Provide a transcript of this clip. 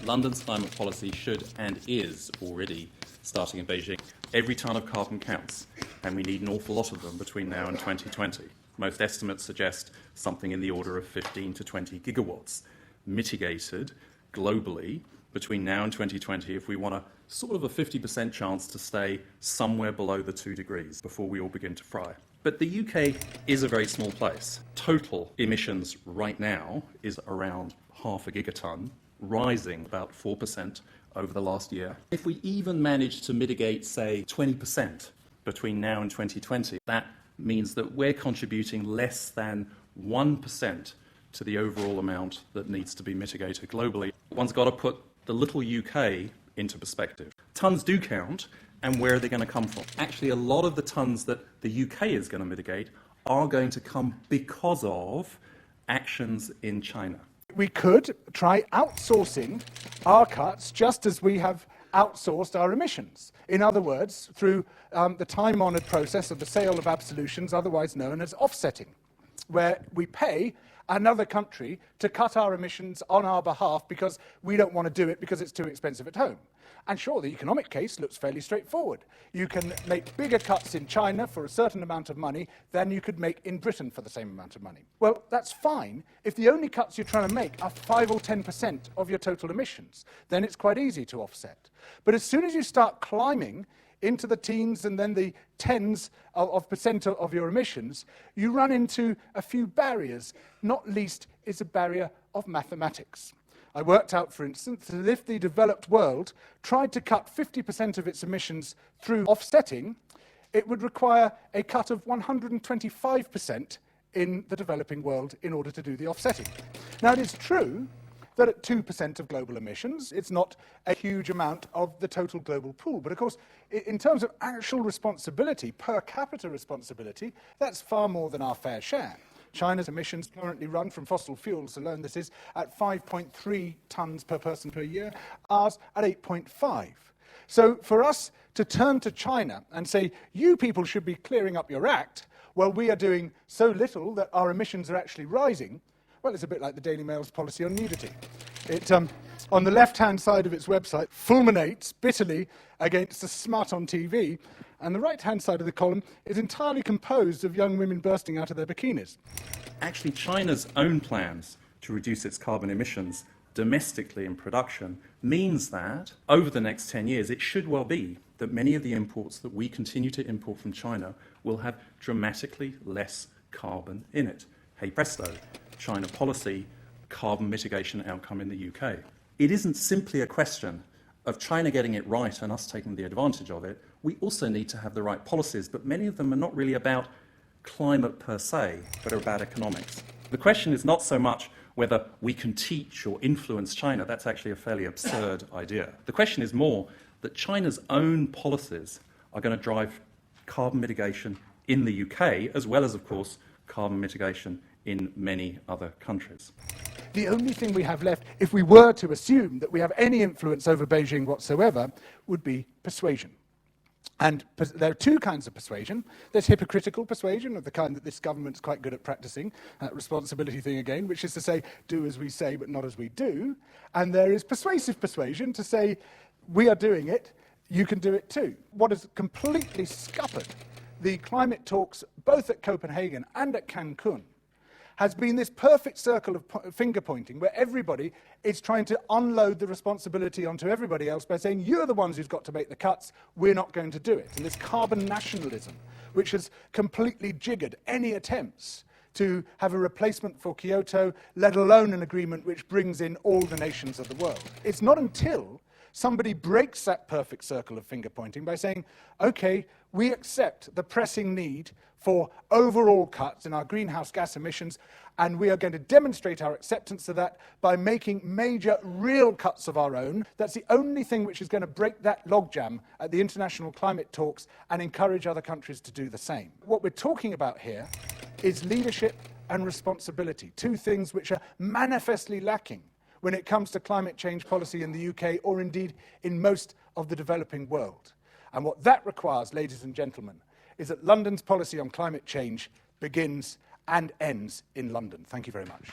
London's climate policy should and is already starting in Beijing. Every tonne of carbon counts, and we need an awful lot of them between now and 2020. Most estimates suggest something in the order of 15 to 20 gigawatts mitigated globally between now and 2020 if we want a sort of a 50% chance to stay somewhere below the 2 degrees before we all begin to fry. But the UK is a very small place. Total emissions right now is around half a gigatonne, rising about 4% over the last year. If we even manage to mitigate, say, 20% between now and 2020, that means that we're contributing less than 1% to the overall amount that needs to be mitigated globally. One's got to put the little UK into perspective. Tonnes do count, and where are they going to come from? Actually, a lot of the tonnes that the UK is going to mitigate are going to come because of actions in China. We could try outsourcing our cuts just as we have outsourced our emissions. In other words, through the time-honoured process of the sale of absolutions, otherwise known as offsetting, where we pay another country to cut our emissions on our behalf because we don't want to do it because it's too expensive at home. And sure, the economic case looks fairly straightforward. You can make bigger cuts in China for a certain amount of money than you could make in Britain for the same amount of money. Well, that's fine if the only cuts you're trying to make are 5 or 10% of your total emissions. Then it's quite easy to offset. But as soon as you start climbing into the teens and then the tens of percent of your emissions, you run into a few barriers, not least is a barrier of mathematics. I worked out, for instance, that if the developed world tried to cut 50% of its emissions through offsetting, it would require a cut of 125% in the developing world in order to do the offsetting. Now, it is true that at 2% of global emissions, it's not a huge amount of the total global pool. But of course, in terms of actual responsibility, per capita responsibility, that's far more than our fair share. China's emissions currently run from fossil fuels alone, this is at 5.3 tonnes per person per year, ours at 8.5. So for us to turn to China and say, you people should be clearing up your act, while we are doing so little that our emissions are actually rising, well, it's a bit like the Daily Mail's policy on nudity. It, on the left-hand side of its website, fulminates bitterly against the smut on TV, and the right-hand side of the column is entirely composed of young women bursting out of their bikinis. Actually, China's own plans to reduce its carbon emissions domestically in production means that over the next 10 years, it should well be that many of the imports that we continue to import from China will have dramatically less carbon in it. Hey presto, China policy, carbon mitigation outcome in the UK. It isn't simply a question of China getting it right and us taking the advantage of it. We also need to have the right policies, but many of them are not really about climate per se, but are about economics. The question is not so much whether we can teach or influence China. That's actually a fairly absurd idea. The question is more that China's own policies are going to drive carbon mitigation in the UK, as well as, of course, carbon mitigation in many other countries. The only thing we have left, if we were to assume that we have any influence over Beijing whatsoever, would be persuasion. And there are two kinds of persuasion. There's hypocritical persuasion, of the kind that this government's quite good at practicing, that responsibility thing again, which is to say, do as we say but not as we do. And there is persuasive persuasion to say, we are doing it, you can do it too. What has completely scuppered the climate talks, both at Copenhagen and at Cancun, has been this perfect circle of finger-pointing where everybody is trying to unload the responsibility onto everybody else by saying, you're the ones who's got to make the cuts, we're not going to do it. And this carbon nationalism, which has completely jiggered any attempts to have a replacement for Kyoto, let alone an agreement which brings in all the nations of the world. It's not until somebody breaks that perfect circle of finger-pointing by saying, okay, we accept the pressing need for overall cuts in our greenhouse gas emissions, and we are going to demonstrate our acceptance of that by making major real cuts of our own. That's the only thing which is going to break that logjam at the international climate talks and encourage other countries to do the same. What we're talking about here is leadership and responsibility, two things which are manifestly lacking when it comes to climate change policy in the UK, or indeed in most of the developing world. And what that requires, ladies and gentlemen, is that London's policy on climate change begins and ends in London. Thank you very much.